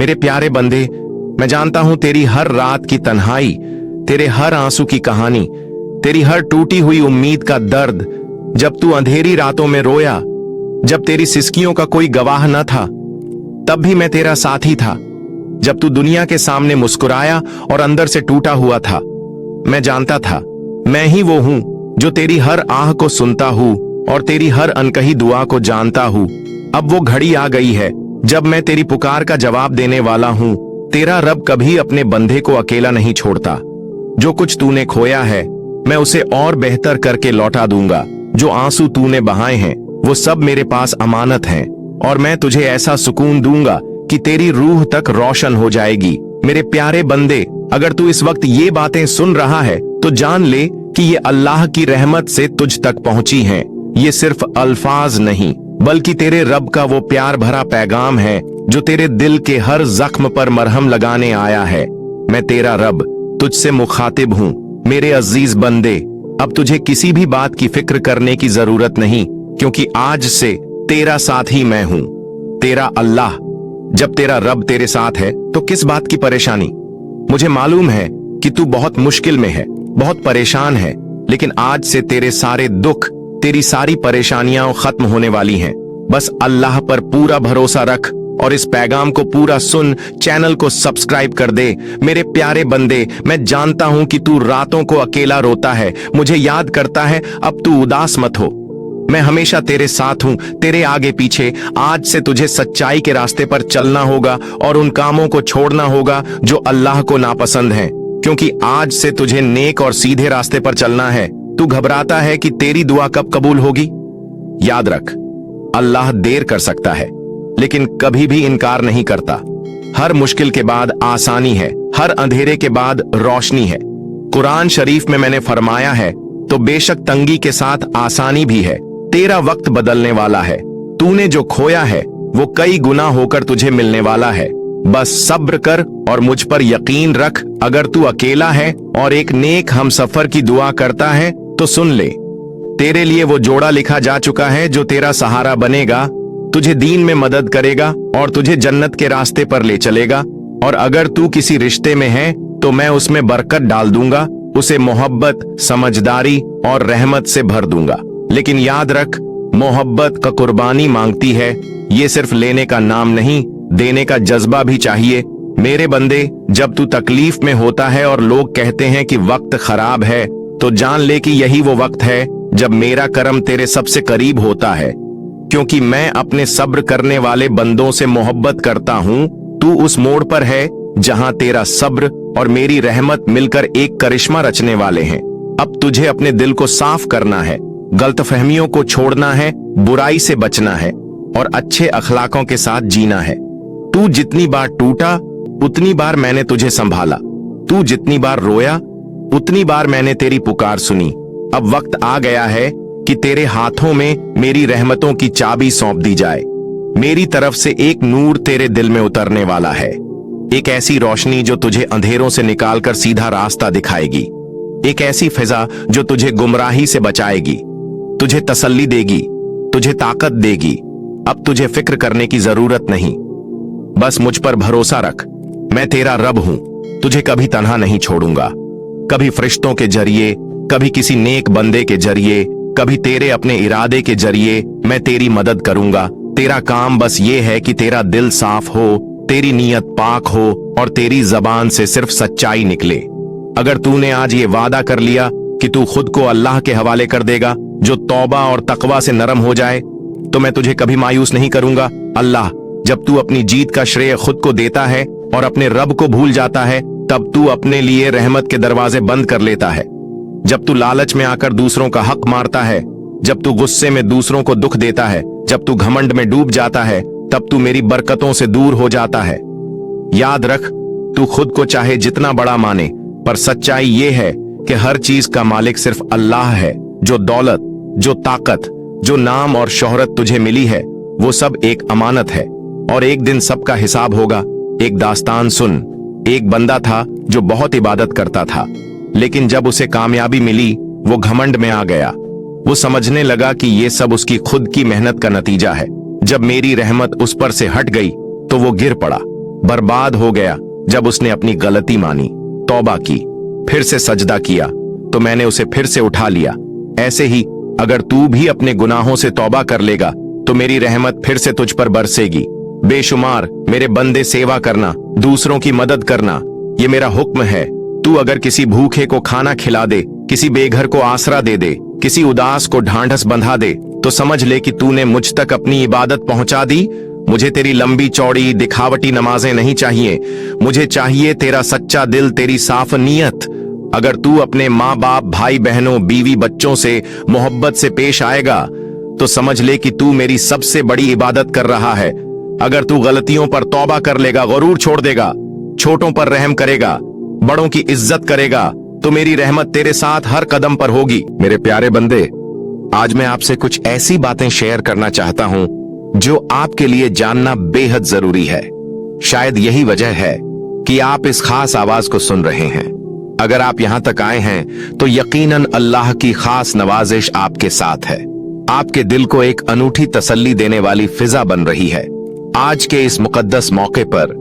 मेरे प्यारे बंदे, मैं जानता हूं तेरी हर रात की तन्हाई, तेरे हर आंसू की कहानी, तेरी हर टूटी हुई उम्मीद का दर्द, जब तू अंधेरी रातों में रोया, जब तेरी सिसकियों का कोई गवाह न था, तब भी मैं तेरा साथी था। जब तू दुनिया के सामने मुस्कुराया और अंदर से टूटा हुआ था, मैं जानता था मैं ही वो हूं जो तेरी हर आह को सुनता हूं और तेरी हर अनकही दुआ को जानता हूं। अब वो घड़ी आ गई है जब मैं तेरी पुकार का जवाब देने वाला हूं। तेरा रब कभी अपने बंदे को अकेला नहीं छोड़ता। जो कुछ तूने खोया है मैं उसे और बेहतर करके लौटा दूंगा। जो आंसू तूने बहाए हैं वो सब मेरे पास अमानत हैं, और मैं तुझे ऐसा सुकून दूंगा कि तेरी रूह तक रोशन हो जाएगी। मेरे प्यारे बंदे, अगर तू इस वक्त ये बातें सुन रहा है तो जान ले कि ये अल्लाह की रहमत से तुझ तक पहुंची हैं। ये सिर्फ अल्फाज नहीं बल्कि तेरे रब का वो प्यार भरा पैगाम है जो तेरे दिल के हर जख्म पर मरहम लगाने आया है। मैं तेरा रब तुझसे मुखातिब हूं। मेरे अजीज बंदे, अब तुझे किसी भी बात की फिक्र करने की जरूरत नहीं, क्योंकि आज से तेरा साथ ही मैं हूं, तेरा अल्लाह। जब तेरा रब तेरे साथ है तो किस बात की परेशानी? मुझे मालूम है कि तू बहुत मुश्किल में है, बहुत परेशान है, लेकिन आज से तेरे सारे दुख, तेरी सारी परेशानियां खत्म होने वाली हैं। बस अल्लाह पर पूरा भरोसा रख और इस पैगाम को पूरा सुन। चैनल को सब्सक्राइब कर दे। मेरे प्यारे बंदे, मैं जानता हूं कि तू रातों को अकेला रोता है, मुझे याद करता है। अब तू उदास मत हो, मैं हमेशा तेरे साथ हूं, तेरे आगे पीछे। आज से तुझे सच्चाई के रास्ते पर चलना होगा और उन कामों को छोड़ना होगा जो अल्लाह को नापसंद हैं, क्योंकि आज से तुझे नेक और सीधे रास्ते पर चलना है। तू घबराता है कि तेरी दुआ कब कबूल होगी? याद रख, अल्लाह देर कर सकता है लेकिन कभी भी इनकार नहीं करता। हर मुश्किल के बाद आसानी है, हर अंधेरे के बाद रोशनी है। कुरान शरीफ में मैंने फरमाया है तो बेशक तंगी के साथ आसानी भी है। तेरा वक्त बदलने वाला है। तूने जो खोया है वो कई गुना होकर तुझे मिलने वाला है। बस सब्र कर और मुझ पर यकीन रख। अगर तू अकेला है और एक नेक हमसफर की दुआ करता है तो सुन ले, तेरे लिए वो जोड़ा लिखा जा चुका है जो तेरा सहारा बनेगा, तुझे दीन में मदद करेगा और तुझे जन्नत के रास्ते पर ले चलेगा। और अगर तू किसी रिश्ते में है तो मैं उसमें बरकत डाल दूंगा, उसे मोहब्बत, समझदारी और रहमत से भर दूंगा। लेकिन याद रख, मोहब्बत का कुर्बानी मांगती है। ये सिर्फ लेने का नाम नहीं, देने का जज्बा भी चाहिए। मेरे बंदे, जब तू तकलीफ में होता है और लोग कहते हैं कि वक्त खराब है, तो जान ले कि यही वो वक्त है जब मेरा करम तेरे सबसे करीब होता है, क्योंकि मैं अपने सब्र करने वाले बंदों से मोहब्बत करता हूं। तू उस मोड़ पर है जहां तेरा सब्र और मेरी रहमत मिलकर एक करिश्मा रचने वाले हैं। अब तुझे अपने दिल को साफ करना है, गलतफहमियों को छोड़ना है, बुराई से बचना है और अच्छे अखलाकों के साथ जीना है। तू जितनी बार टूटा उतनी बार मैंने तुझे संभाला, तू जितनी बार रोया उतनी बार मैंने तेरी पुकार सुनी। अब वक्त आ गया है कि तेरे हाथों में मेरी रहमतों की चाबी सौंप दी जाए। मेरी तरफ से एक नूर तेरे दिल में उतरने वाला है, एक ऐसी रोशनी जो तुझे अंधेरों से निकालकर सीधा रास्ता दिखाएगी, एक ऐसी फिजा जो तुझे गुमराही से बचाएगी, तुझे तसल्ली देगी, तुझे ताकत देगी। अब तुझे फिक्र करने की जरूरत नहीं, बस मुझ पर भरोसा रख। मैं तेरा रब हूं, तुझे कभी तन्हा नहीं छोड़ूंगा। कभी फरिश्तों के जरिए, कभी किसी नेक बंदे के जरिए, कभी तेरे अपने इरादे के जरिए मैं तेरी मदद करूंगा। तेरा काम बस ये है कि तेरा दिल साफ हो, तेरी नीयत पाक हो और तेरी जबान से सिर्फ सच्चाई निकले। अगर तूने आज ये वादा कर लिया कि तू खुद को अल्लाह के हवाले कर देगा जो तौबा और तकवा से नरम हो जाए, तो मैं तुझे कभी मायूस नहीं करूंगा। अल्लाह, जब तू अपनी जीत का श्रेय खुद को देता है और अपने रब को भूल जाता है, तब तू अपने लिए रहमत के दरवाजे बंद कर लेता है। जब तू लालच में आकर दूसरों का हक मारता है, जब तू गुस्से में दूसरों को दुख देता है, जब तू घमंड में डूब जाता है, तब तू मेरी बरकतों से दूर हो जाता है। याद रख, तू खुद को चाहे जितना बड़ा माने, पर सच्चाई ये है कि हर चीज का मालिक सिर्फ अल्लाह है। जो दौलत, जो ताकत, जो नाम और शोहरत तुझे मिली है, वो सब एक अमानत है और एक दिन सबका हिसाब होगा। एक दास्तान सुन। एक बंदा था जो बहुत इबादत करता था, लेकिन जब उसे कामयाबी मिली वो घमंड में आ गया। वो समझने लगा कि ये सब उसकी खुद की मेहनत का नतीजा है। जब मेरी रहमत उस पर से हट गई तो वो गिर पड़ा, बर्बाद हो गया जब उसने अपनी गलती मानी, तौबा की, फिर से सजदा किया तो मैंने उसे फिर से उठा लिया। ऐसे ही अगर तू भी अपने गुनाहों से तौबा कर लेगा तो मेरी रहमत फिर से तुझ पर बरसेगी। बेशुमार मेरे बंदे सेवा करना, दूसरों की मदद करना, ये मेरा हुक्म है। तू अगर किसी भूखे को खाना खिला दे, किसी बेघर को आसरा दे दे, किसी उदास को ढांढस बंधा दे, तो समझ ले कि तूने मुझ तक अपनी इबादत पहुंचा दी। मुझे तेरी लंबी चौड़ी दिखावटी नमाजें नहीं चाहिए, मुझे चाहिए तेरा सच्चा दिल, तेरी साफ नीयत। अगर तू अपने माँ बाप, भाई बहनों, बीवी बच्चों से मोहब्बत से पेश आएगा तो समझ ले कि तू मेरी सबसे बड़ी इबादत कर रहा है। अगर तू गलतियों पर तौबा कर लेगा, गरूर छोड़ देगा, छोटों पर रहम करेगा, बड़ों की इज्जत करेगा, तो मेरी रहमत तेरे साथ हर कदम पर होगी। मेरे प्यारे बंदे, आज मैं आपसे कुछ ऐसी बातें शेयर करना चाहता हूं जो आपके लिए जानना बेहद जरूरी है। शायद यही वजह है कि आप इस खास आवाज को सुन रहे हैं। अगर आप यहां तक आए हैं तो यकीनन अल्लाह की खास नवाजिश आपके साथ है। आपके दिल को एक अनूठी तसल्ली देने वाली फिजा बन रही है। आज के इस मुकद्दस मौके पर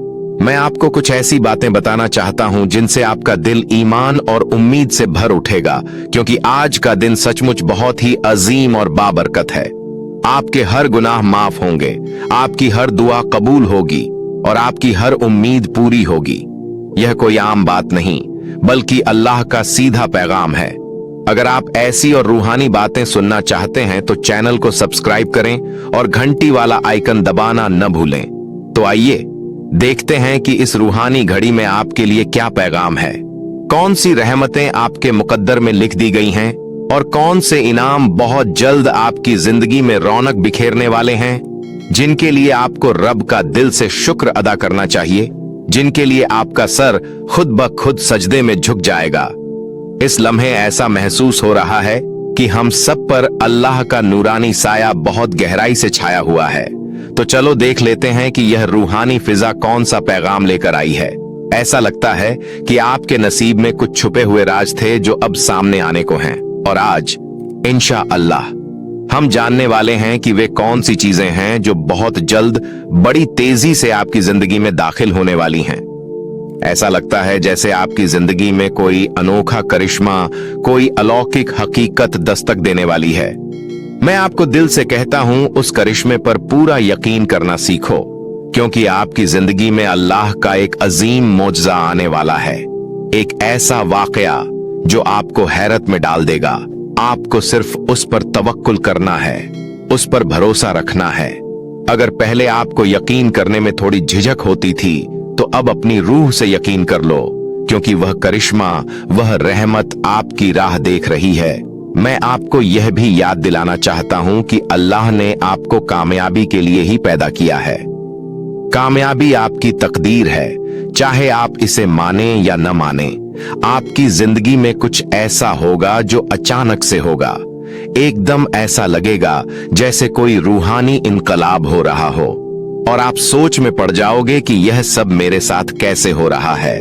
मैं आपको कुछ ऐसी बातें बताना चाहता हूं जिनसे आपका दिल ईमान और उम्मीद से भर उठेगा, क्योंकि आज का दिन सचमुच बहुत ही अजीम और बाबरकत है। आपके हर गुनाह माफ होंगे, आपकी हर दुआ कबूल होगी और आपकी हर उम्मीद पूरी होगी। यह कोई आम बात नहीं, बल्कि अल्लाह का सीधा पैगाम है। अगर आप ऐसी और रूहानी बातें सुनना चाहते हैं तो चैनल को सब्सक्राइब करें और घंटी वाला आइकन दबाना न भूलें। तो आइए देखते हैं कि इस रूहानी घड़ी में आपके लिए क्या पैगाम है, कौन सी रहमतें आपके मुकद्दर में लिख दी गई हैं और कौन से इनाम बहुत जल्द आपकी जिंदगी में रौनक बिखेरने वाले हैं, जिनके लिए आपको रब का दिल से शुक्र अदा करना चाहिए, जिनके लिए आपका सर खुद ब खुद सजदे में झुक जाएगा। इस लम्हे ऐसा महसूस हो रहा है कि हम सब पर अल्लाह का नूरानी साया बहुत गहराई से छाया हुआ है। तो चलो देख लेते हैं कि यह रूहानी फिजा कौन सा पैगाम लेकर आई है। ऐसा लगता है कि आपके नसीब में कुछ छुपे हुए राज थे जो अब सामने आने को हैं, और आज इंशाअल्लाह हम जानने वाले हैं कि वे कौन सी चीजें हैं जो बहुत जल्द बड़ी तेजी से आपकी जिंदगी में दाखिल होने वाली हैं। ऐसा लगता है जैसे आपकी जिंदगी में कोई अनोखा करिश्मा, कोई अलौकिक हकीकत दस्तक देने वाली है। मैं आपको दिल से कहता हूं, उस करिश्मे पर पूरा यकीन करना सीखो, क्योंकि आपकी जिंदगी में अल्लाह का एक अजीम मोजज़ा आने वाला है। एक ऐसा वाकया जो आपको हैरत में डाल देगा। आपको सिर्फ उस पर तवक्कुल करना है, उस पर भरोसा रखना है। अगर पहले आपको यकीन करने में थोड़ी झिझक होती थी तो अब अपनी रूह से यकीन कर लो, क्योंकि वह करिश्मा, वह रहमत आपकी राह देख रही है। मैं आपको यह भी याद दिलाना चाहता हूं कि अल्लाह ने आपको कामयाबी के लिए ही पैदा किया है। कामयाबी आपकी तकदीर है, चाहे आप इसे माने या न माने। आपकी जिंदगी में कुछ ऐसा होगा जो अचानक से होगा, एकदम ऐसा लगेगा जैसे कोई रूहानी इनकलाब हो रहा हो, और आप सोच में पड़ जाओगे कि यह सब मेरे साथ कैसे हो रहा है।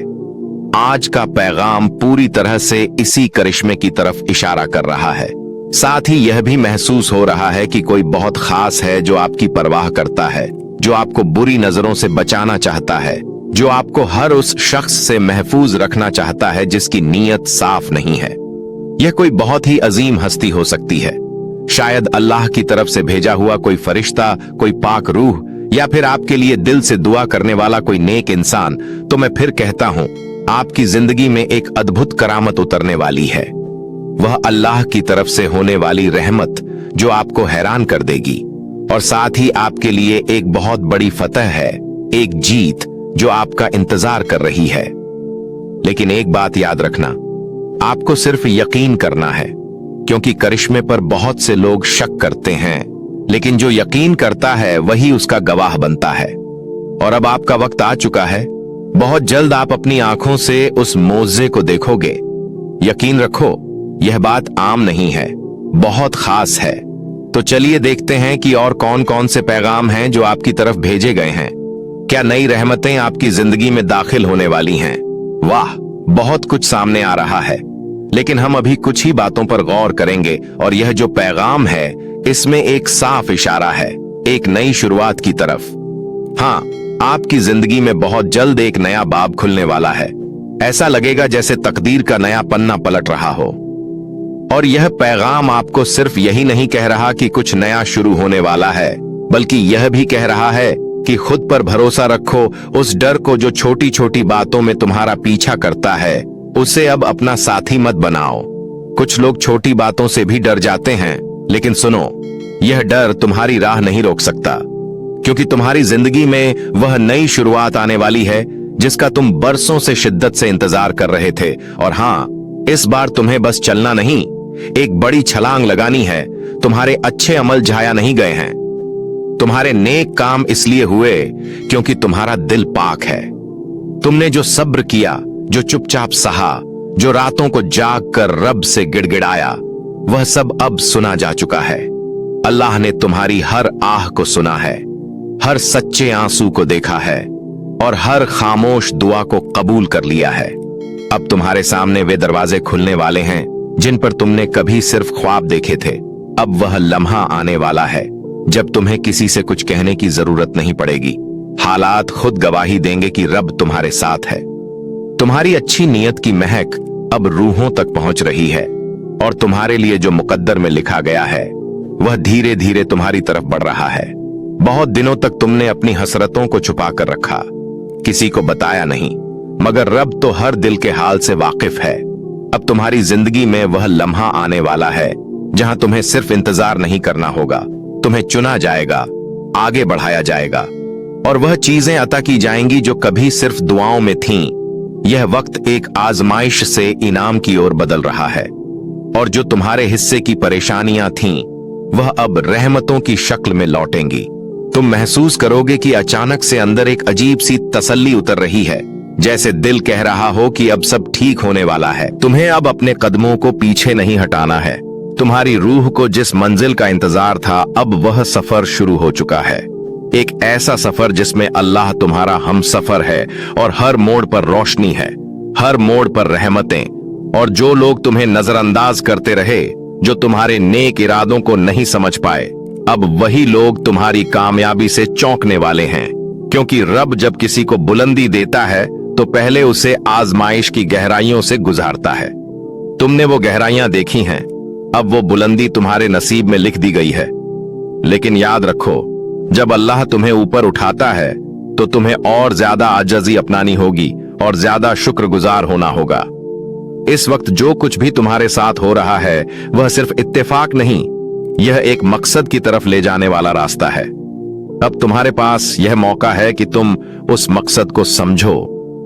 आज का पैगाम पूरी तरह से इसी करिश्मे की तरफ इशारा कर रहा है। साथ ही यह भी महसूस हो रहा है कि कोई बहुत खास है जो आपकी परवाह करता है, जो आपको बुरी नजरों से बचाना चाहता है, जो आपको हर उस शख्स से महफूज रखना चाहता है जिसकी नीयत साफ नहीं है। यह कोई बहुत ही अजीम हस्ती हो सकती है, शायद अल्लाह की तरफ से भेजा हुआ कोई फरिश्ता, कोई पाक रूह, या फिर आपके लिए दिल से दुआ करने वाला कोई नेक इंसान। तो मैं फिर कहता हूं, आपकी जिंदगी में एक अद्भुत करामत उतरने वाली है। वह अल्लाह की तरफ से होने वाली रहमत जो आपको हैरान कर देगी, और साथ ही आपके लिए एक बहुत बड़ी फतह है, एक जीत जो आपका इंतजार कर रही है। लेकिन एक बात याद रखना, आपको सिर्फ यकीन करना है, क्योंकि करिश्मे पर बहुत से लोग शक करते हैं, लेकिन जो यकीन करता है वही उसका गवाह बनता है। और अब आपका वक्त आ चुका है, बहुत जल्द आप अपनी आंखों से उस मोज़े को देखोगे। यकीन रखो, यह बात आम नहीं है, बहुत खास है। तो चलिए देखते हैं कि और कौन कौन से पैगाम हैं जो आपकी तरफ भेजे गए हैं। क्या नई रहमतें आपकी जिंदगी में दाखिल होने वाली हैं? वाह, बहुत कुछ सामने आ रहा है, लेकिन हम अभी कुछ ही बातों पर गौर करेंगे। और यह जो पैगाम है, इसमें एक साफ इशारा है, एक नई शुरुआत की तरफ। हाँ, आपकी जिंदगी में बहुत जल्द एक नया बाब खुलने वाला है। ऐसा लगेगा जैसे तकदीर का नया पन्ना पलट रहा हो। और यह पैगाम आपको सिर्फ यही नहीं कह रहा कि कुछ नया शुरू होने वाला है, बल्कि यह भी कह रहा है कि खुद पर भरोसा रखो। उस डर को जो छोटी छोटी बातों में तुम्हारा पीछा करता है, उसे अब अपना साथी मत बनाओ। कुछ लोग छोटी बातों से भी डर जाते हैं, लेकिन सुनो, यह डर तुम्हारी राह नहीं रोक सकता, क्योंकि तुम्हारी जिंदगी में वह नई शुरुआत आने वाली है जिसका तुम बरसों से शिद्दत से इंतजार कर रहे थे। और हाँ, इस बार तुम्हें बस चलना नहीं, एक बड़ी छलांग लगानी है। तुम्हारे अच्छे अमल जाया नहीं गए हैं। तुम्हारे नेक काम इसलिए हुए क्योंकि तुम्हारा दिल पाक है। तुमने जो सब्र किया, जो चुपचाप सहा, जो रातों को जाग कर रब से गिड़गिड़ाया, वह सब अब सुना जा चुका है। अल्लाह ने तुम्हारी हर आह को सुना है, हर सच्चे आंसू को देखा है और हर खामोश दुआ को कबूल कर लिया है। अब तुम्हारे सामने वे दरवाजे खुलने वाले हैं जिन पर तुमने कभी सिर्फ ख्वाब देखे थे। अब वह लम्हा आने वाला है जब तुम्हें किसी से कुछ कहने की जरूरत नहीं पड़ेगी। हालात खुद गवाही देंगे कि रब तुम्हारे साथ है। तुम्हारी अच्छी नीयत की महक अब रूहों तक पहुंच रही है और तुम्हारे लिए जो मुकद्दर में लिखा गया है वह धीरे धीरे तुम्हारी तरफ बढ़ रहा है। बहुत दिनों तक तुमने अपनी हसरतों को छुपा कर रखा, किसी को बताया नहीं, मगर रब तो हर दिल के हाल से वाकिफ है। अब तुम्हारी जिंदगी में वह लम्हा आने वाला है जहां तुम्हें सिर्फ इंतजार नहीं करना होगा, तुम्हें चुना जाएगा, आगे बढ़ाया जाएगा और वह चीजें अता की जाएंगी जो कभी सिर्फ दुआओं में थीं। यह वक्त एक आजमाइश से इनाम की ओर बदल रहा है और जो तुम्हारे हिस्से की परेशानियां थीं वह अब रहमतों की शक्ल में लौटेंगी। तुम महसूस करोगे कि अचानक से अंदर एक अजीब सी तसल्ली उतर रही है, जैसे दिल कह रहा हो कि अब सब ठीक होने वाला है। तुम्हें अब अपने कदमों को पीछे नहीं हटाना है। तुम्हारी रूह को जिस मंजिल का इंतजार था, अब वह सफर शुरू हो चुका है। एक ऐसा सफर जिसमें अल्लाह तुम्हारा हम सफर है और हर मोड़ पर रोशनी है, हर मोड़ पर रहमतें। और जो लोग तुम्हें नजरअंदाज करते रहे, जो तुम्हारे नेक इरादों को नहीं समझ पाए, अब वही लोग तुम्हारी कामयाबी से चौंकने वाले हैं। क्योंकि रब जब किसी को बुलंदी देता है तो पहले उसे आजमाइश की गहराइयों से गुजारता है। तुमने वो गहराइयां देखी हैं, अब वो बुलंदी तुम्हारे नसीब में लिख दी गई है। लेकिन याद रखो, जब अल्लाह तुम्हें ऊपर उठाता है तो तुम्हें और ज्यादा आजज़ी अपनानी होगी और ज्यादा शुक्रगुजार होना होगा। इस वक्त जो कुछ भी तुम्हारे साथ हो रहा है वह सिर्फ इत्तेफाक नहीं, यह एक मकसद की तरफ ले जाने वाला रास्ता है। अब तुम्हारे पास यह मौका है कि तुम उस मकसद को समझो,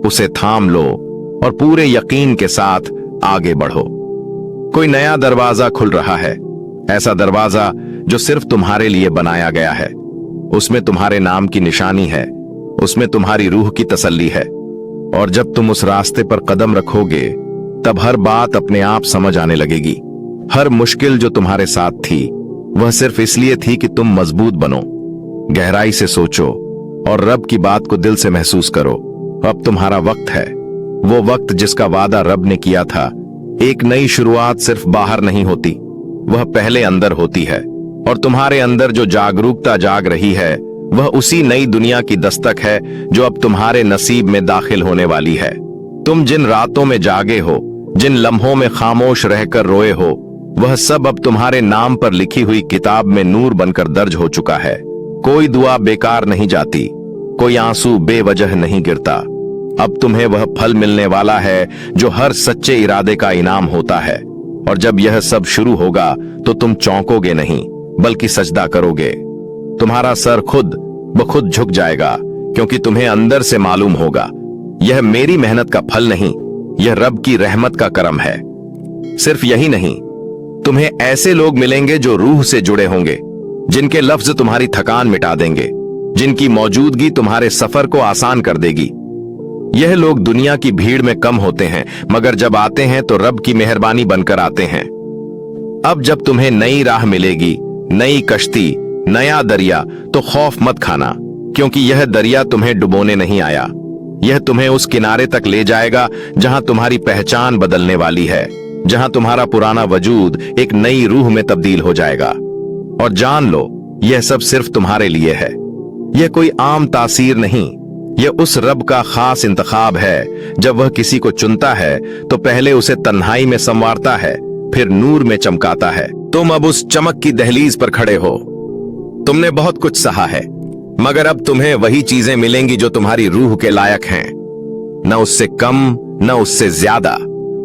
उसे थाम लो और पूरे यकीन के साथ आगे बढ़ो। कोई नया दरवाजा खुल रहा है, ऐसा दरवाजा जो सिर्फ तुम्हारे लिए बनाया गया है। उसमें तुम्हारे नाम की निशानी है, उसमें तुम्हारी रूह की तसल्ली है। और जब तुम उस रास्ते पर कदम रखोगे तब हर बात अपने आप समझ आने लगेगी। हर मुश्किल जो तुम्हारे साथ थी वह सिर्फ इसलिए थी कि तुम मजबूत बनो। गहराई से सोचो और रब की बात को दिल से महसूस करो। अब तुम्हारा वक्त है, वो वक्त जिसका वादा रब ने किया था। एक नई शुरुआत सिर्फ बाहर नहीं होती, वह पहले अंदर होती है। और तुम्हारे अंदर जो जागरूकता जाग रही है वह उसी नई दुनिया की दस्तक है जो अब तुम्हारे नसीब में दाखिल होने वाली है। तुम जिन रातों में जागे हो, जिन लम्हों में खामोश रहकर रोए हो, वह सब अब तुम्हारे नाम पर लिखी हुई किताब में नूर बनकर दर्ज हो चुका है। कोई दुआ बेकार नहीं जाती, कोई आंसू बेवजह नहीं गिरता। अब तुम्हें वह फल मिलने वाला है जो हर सच्चे इरादे का इनाम होता है। और जब यह सब शुरू होगा तो तुम चौंकोगे नहीं, बल्कि सजदा करोगे। तुम्हारा सर खुद ब खुद झुक जाएगा, क्योंकि तुम्हें अंदर से मालूम होगा यह मेरी मेहनत का फल नहीं, यह रब की रहमत का करम है। सिर्फ यही नहीं, तुम्हें ऐसे लोग मिलेंगे जो रूह से जुड़े होंगे, जिनके लफ्ज तुम्हारी थकान मिटा देंगे, जिनकी मौजूदगी तुम्हारे सफर को आसान कर देगी। यह लोग दुनिया की भीड़ में कम होते हैं, मगर जब आते हैं तो रब की मेहरबानी बनकर आते हैं। अब जब तुम्हें नई राह मिलेगी, नई कश्ती, नया दरिया, तो खौफ मत खाना, क्योंकि यह दरिया तुम्हें डुबोने नहीं आया। यह तुम्हें उस किनारे तक ले जाएगा जहां तुम्हारी पहचान बदलने वाली है, जहां तुम्हारा पुराना वजूद एक नई रूह में तब्दील हो जाएगा। और जान लो, यह सब सिर्फ तुम्हारे लिए है। यह कोई आम तासीर नहीं, यह उस रब का खास इंतखाब है। जब वह किसी को चुनता है तो पहले उसे तन्हाई में संवारता है, फिर नूर में चमकाता है। तुम अब उस चमक की दहलीज पर खड़े हो। तुमने बहुत कुछ सहा है, मगर अब तुम्हें वही चीजें मिलेंगी जो तुम्हारी रूह के लायक हैं। न उससे कम न उससे ज्यादा,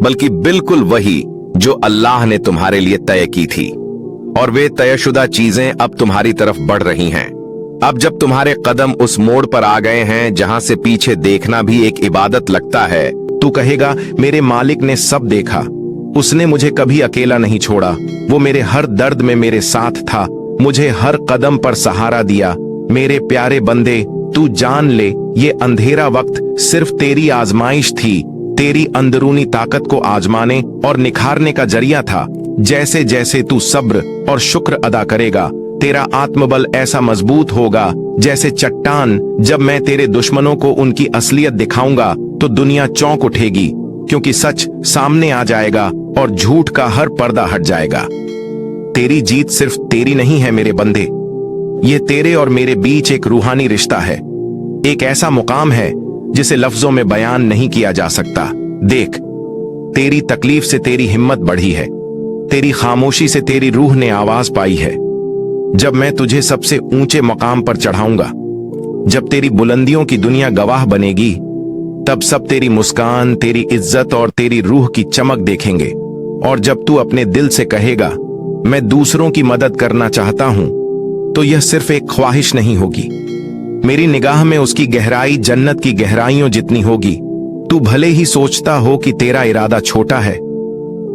बल्कि बिल्कुल वही जो अल्लाह ने तुम्हारे लिए तय की थी। और वे तयशुदा चीजें अब तुम्हारी तरफ बढ़ रही हैं। अब जब तुम्हारे कदम उस मोड़ पर आ गए हैं जहां से पीछे देखना भी एक इबादत लगता है, तू कहेगा, मेरे मालिक ने सब देखा, उसने मुझे कभी अकेला नहीं छोड़ा, वो मेरे हर दर्द में मेरे साथ था, मुझे हर कदम पर सहारा दिया। मेरे प्यारे बंदे, तू जान ले, ये अंधेरा वक्त सिर्फ तेरी आजमाइश थी, तेरी अंदरूनी ताकत को आजमाने और निखारने का जरिया था। जैसे जैसे तू सब्र और शुक्र अदा करेगा, तेरा आत्मबल ऐसा मजबूत होगा जैसे चट्टान। जब मैं तेरे दुश्मनों को उनकी असलियत दिखाऊंगा तो दुनिया चौंक उठेगी, क्योंकि सच सामने आ जाएगा और झूठ का हर पर्दा हट जाएगा। तेरी जीत सिर्फ तेरी नहीं है मेरे बंदे, ये तेरे और मेरे बीच एक रूहानी रिश्ता है, एक ऐसा मुकाम है जिसे लफ्जों में बयान नहीं किया जा सकता। देख, तेरी तकलीफ से तेरी हिम्मत बढ़ी है, तेरी खामोशी से तेरी रूह ने आवाज पाई है। जब मैं तुझे सबसे ऊंचे मकाम पर चढ़ाऊंगा, जब तेरी बुलंदियों की दुनिया गवाह बनेगी, तब सब तेरी मुस्कान, तेरी इज्जत और तेरी रूह की चमक देखेंगे। और जब तू अपने दिल से कहेगा, मैं दूसरों की मदद करना चाहता हूं, तो यह सिर्फ एक ख्वाहिश नहीं होगी, मेरी निगाह में उसकी गहराई जन्नत की गहराइयों जितनी होगी। तू भले ही सोचता हो कि तेरा इरादा छोटा है,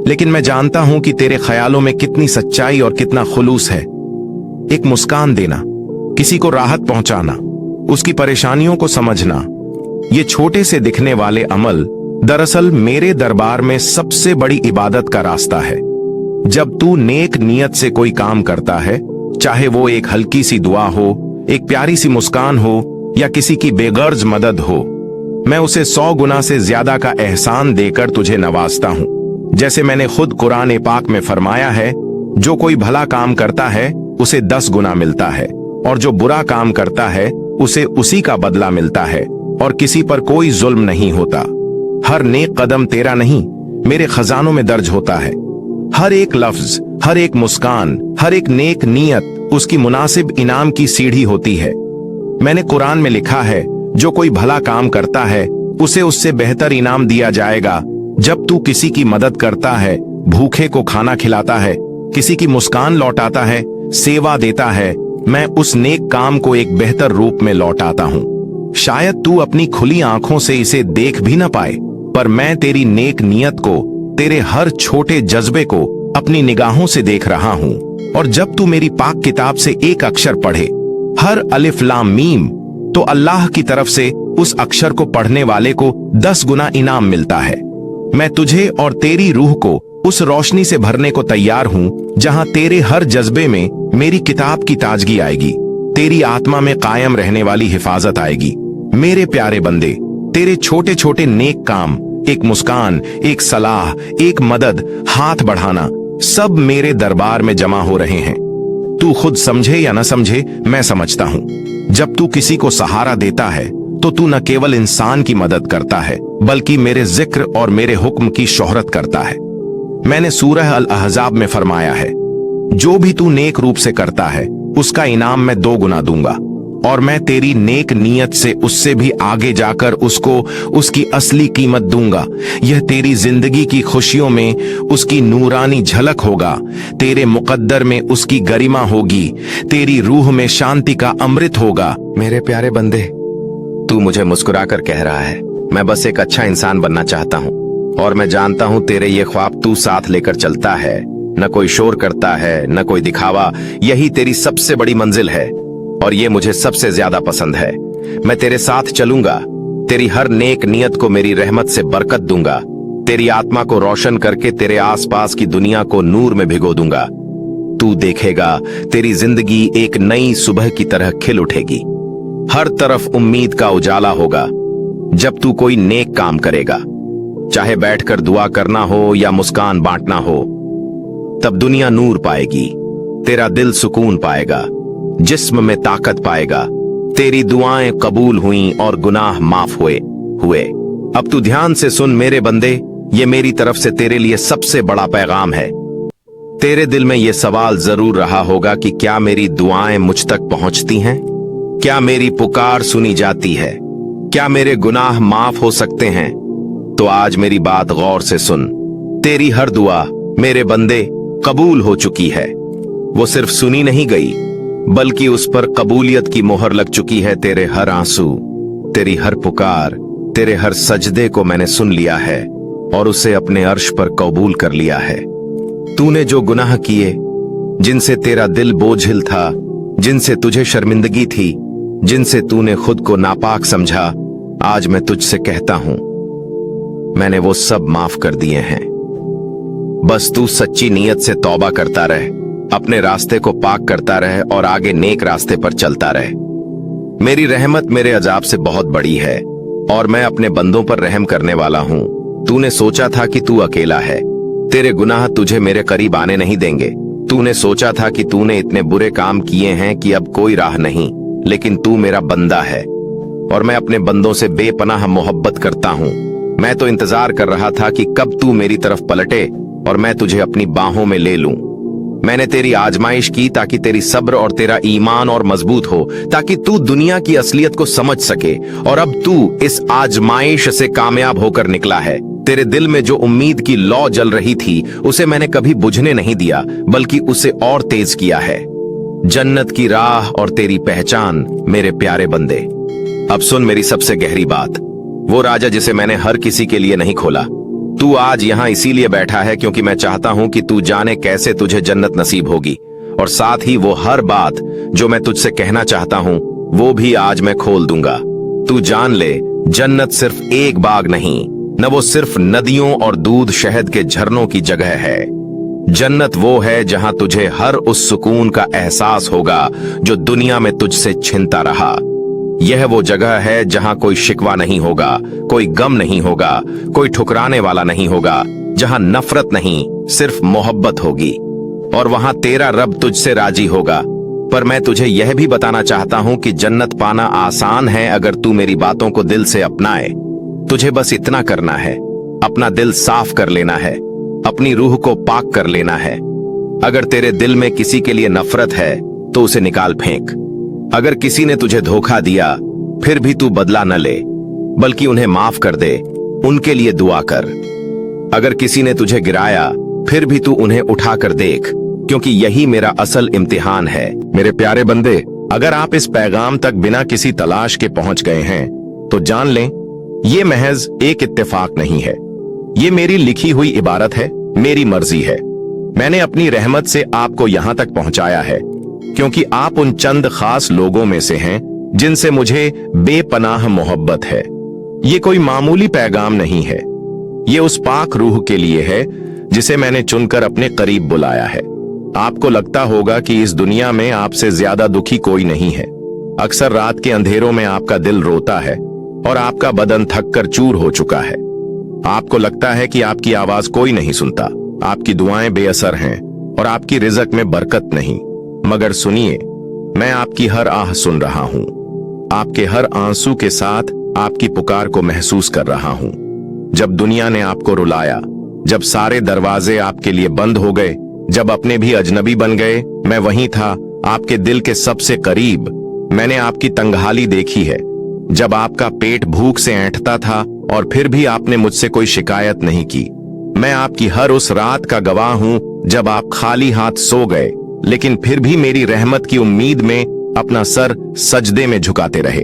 लेकिन मैं जानता हूं कि तेरे ख्यालों में कितनी सच्चाई और कितना खुलूस है। एक मुस्कान देना, किसी को राहत पहुंचाना, उसकी परेशानियों को समझना, ये छोटे से दिखने वाले अमल दरअसल मेरे दरबार में सबसे बड़ी इबादत का रास्ता है। जब तू नेक नियत से कोई काम करता है, चाहे वो एक हल्की सी दुआ हो, एक प्यारी सी मुस्कान हो या किसी की बेगर्ज मदद हो, मैं उसे 100 गुना से ज्यादा का एहसान देकर तुझे नवाजता हूं। जैसे मैंने खुद कुरान पाक में फरमाया है, जो कोई भला काम करता है उसे 10 गुना मिलता है, और जो बुरा काम करता है उसे उसी का बदला मिलता है, और किसी पर कोई जुल्म नहीं होता। हर नेक कदम तेरा नहीं, मेरे खजानों में दर्ज होता है। हर एक लफ्ज, हर एक मुस्कान, हर एक नेक नियत उसकी मुनासिब इनाम की सीढ़ी होती है। मैंने कुरान में लिखा है, जो कोई भला काम करता है उसे उससे बेहतर इनाम दिया जाएगा। जब तू किसी की मदद करता है, भूखे को खाना खिलाता है, किसी की मुस्कान लौटाता है, सेवा देता है, मैं उस नेक काम को एक बेहतर रूप में लौटाता हूं। शायद तू अपनी खुली आंखों से इसे देख भी न पाए, पर मैं तेरी नेक नियत को, तेरे हर छोटे जज्बे को अपनी निगाहों से देख रहा हूं। और जब तू मेरी पाक किताब से एक अक्षर पढ़े, हर अलिफ लाम मीम, तो अल्लाह की तरफ से उस अक्षर को पढ़ने वाले को 10 गुना इनाम मिलता है। मैं तुझे और तेरी रूह को उस रोशनी से भरने को तैयार हूं जहां तेरे हर जज्बे में मेरी किताब की ताजगी आएगी, तेरी आत्मा में कायम रहने वाली हिफाजत आएगी। मेरे प्यारे बंदे, तेरे छोटे छोटे नेक काम, एक मुस्कान, एक सलाह, एक मदद, हाथ बढ़ाना, सब मेरे दरबार में जमा हो रहे हैं। तू खुद समझे या न समझे, मैं समझता हूं। जब तू किसी को सहारा देता है तो तू न केवल इंसान की मदद करता है, बल्कि मेरे जिक्र और मेरे हुक्म की शोहरत करता है। मैंने सूरह अल अहज़ाब में फरमाया है, जो भी तू नेक रूप से करता है उसका इनाम मैं 2 गुना दूंगा, और मैं तेरी नेक नियत से उससे भी आगे जाकर उसको उसकी असली कीमत दूंगा। यह तेरी जिंदगी की खुशियों में उसकी नूरानी झलक होगा, तेरे मुकद्दर में उसकी गरिमा होगी, तेरी रूह में शांति का अमृत होगा। मेरे प्यारे बंदे, तू मुझे मुस्कुराकर कह रहा है, मैं बस एक अच्छा इंसान बनना चाहता हूँ, और मैं जानता हूँ तेरे ये ख्वाब तू साथ लेकर चलता है। न कोई शोर करता है, न कोई दिखावा, यही तेरी सबसे बड़ी मंजिल है, और ये मुझे सबसे ज्यादा पसंद है। मैं तेरे साथ चलूंगा, तेरी हर नेक नियत को मेरी रहमत से बरकत दूंगा, तेरी आत्मा को रोशन करके तेरे आसपास की दुनिया को नूर में भिगो दूंगा। तू देखेगा, तेरी जिंदगी एक नई सुबह की तरह खिल उठेगी, हर तरफ उम्मीद का उजाला होगा। जब तू कोई नेक काम करेगा, चाहे बैठकर दुआ करना हो या मुस्कान बांटना हो, तब दुनिया नूर पाएगी, तेरा दिल सुकून पाएगा, जिस्म में ताकत पाएगा, तेरी दुआएं कबूल हुईं और गुनाह माफ हुए। अब तू ध्यान से सुन मेरे बंदे, ये मेरी तरफ से तेरे लिए सबसे बड़ा पैगाम है। तेरे दिल में ये सवाल जरूर रहा होगा कि क्या मेरी दुआएं मुझ तक पहुंचती हैं? क्या मेरी पुकार सुनी जाती है? क्या मेरे गुनाह माफ हो सकते हैं? तो आज मेरी बात गौर से सुन। तेरी हर दुआ मेरे बंदे कबूल हो चुकी है। वो सिर्फ सुनी नहीं गई, बल्कि उस पर कबूलियत की मोहर लग चुकी है। तेरे हर आंसू, तेरी हर पुकार, तेरे हर सजदे को मैंने सुन लिया है और उसे अपने अर्श पर कबूल कर लिया है। तूने जो गुनाह किए, जिनसे तेरा दिल बोझिल था, जिनसे तुझे शर्मिंदगी थी, जिनसे तूने खुद को नापाक समझा, आज मैं तुझसे कहता हूं, मैंने वो सब माफ कर दिए हैं। बस तू सच्ची नीयत से तौबा करता रहे, अपने रास्ते को पाक करता रहे और आगे नेक रास्ते पर चलता रहे। मेरी रहमत मेरे अजाब से बहुत बड़ी है और मैं अपने बंदों पर रहम करने वाला हूं। तूने सोचा था कि तू अकेला है, तेरे गुनाह तुझे मेरे करीब आने नहीं देंगे। तूने सोचा था कि तूने इतने बुरे काम किए हैं कि अब कोई राह नहीं, लेकिन तू मेरा बंदा है और मैं अपने बंदों से बेपनाह मोहब्बत करता हूं। मैं तो इंतजार कर रहा था कि कब तू मेरी तरफ पलटे और मैं तुझे अपनी बाहों में ले लूं। मैंने तेरी आजमाइश की ताकि तेरी सब्र और तेरा ईमान और मजबूत हो, ताकि तू दुनिया की असलियत को समझ सके। और अब तू इस आजमाइश से कामयाब होकर निकला है। तेरे दिल में जो उम्मीद की लौ जल रही थी, उसे मैंने कभी बुझने नहीं दिया, बल्कि उसे और तेज किया है। जन्नत की राह और तेरी पहचान मेरे प्यारे बंदे। अब सुन मेरी सबसे गहरी बात। वो राजा जिसे मैंने हर किसी के लिए नहीं खोला, तू आज यहां इसीलिए बैठा है क्योंकि मैं चाहता हूं कि तू जाने कैसे तुझे जन्नत नसीब होगी। और साथ ही वो हर बात जो मैं तुझसे कहना चाहता हूं, वो भी आज मैं खोल दूंगा। तू जान ले, जन्नत सिर्फ एक बाग नहीं, न वो सिर्फ नदियों और दूध शहद के झरनों की जगह है। जन्नत वो है जहां तुझे हर उस सुकून का एहसास होगा जो दुनिया में तुझसे छिनता रहा। यह वो जगह है जहां कोई शिकवा नहीं होगा, कोई गम नहीं होगा, कोई ठुकराने वाला नहीं होगा, जहां नफरत नहीं, सिर्फ मोहब्बत होगी। और वहां तेरा रब तुझसे राजी होगा। पर मैं तुझे यह भी बताना चाहता हूं कि जन्नत पाना आसान है अगर तू मेरी बातों को दिल से अपनाए। तुझे बस इतना करना है, अपना दिल साफ कर लेना है, अपनी रूह को पाक कर लेना है। अगर तेरे दिल में किसी के लिए नफरत है तो उसे निकाल फेंक। अगर किसी ने तुझे धोखा दिया, फिर भी तू बदला न ले, बल्कि उन्हें माफ कर दे, उनके लिए दुआ कर। अगर किसी ने तुझे गिराया, फिर भी तू उन्हें उठाकर देख, क्योंकि यही मेरा असल इम्तिहान है। मेरे प्यारे बंदे, अगर आप इस पैगाम तक बिना किसी तलाश के पहुंच गए हैं, तो जान लें, ये महज एक इत्तेफाक नहीं है। ये मेरी लिखी हुई इबारत है, मेरी मर्जी है। मैंने अपनी रहमत से आपको यहां तक पहुंचाया है, क्योंकि आप उन चंद खास लोगों में से हैं जिनसे मुझे बेपनाह मोहब्बत है। ये कोई मामूली पैगाम नहीं है, ये उस पाक रूह के लिए है जिसे मैंने चुनकर अपने करीब बुलाया है। आपको लगता होगा कि इस दुनिया में आपसे ज्यादा दुखी कोई नहीं है। अक्सर रात के अंधेरों में आपका दिल रोता है और आपका बदन थक कर चूर हो चुका है। आपको लगता है कि आपकी आवाज कोई नहीं सुनता, आपकी दुआएं बेअसर हैं और आपकी रिज़्क में बरकत नहीं। मगर सुनिए, मैं आपकी हर आह सुन रहा हूं, आपके हर आंसू के साथ आपकी पुकार को महसूस कर रहा हूं। जब दुनिया ने आपको रुलाया, जब सारे दरवाजे आपके लिए बंद हो गए, जब अपने भी अजनबी बन गए, मैं वहीं था, आपके दिल के सबसे करीब। मैंने आपकी तंगहाली देखी है, जब आपका पेट भूख से ऐंठता था और फिर भी आपने मुझसे कोई शिकायत नहीं की। मैं आपकी हर उस रात का गवाह हूं जब आप खाली हाथ सो गए, लेकिन फिर भी मेरी रहमत की उम्मीद में अपना सर सजदे में झुकाते रहे।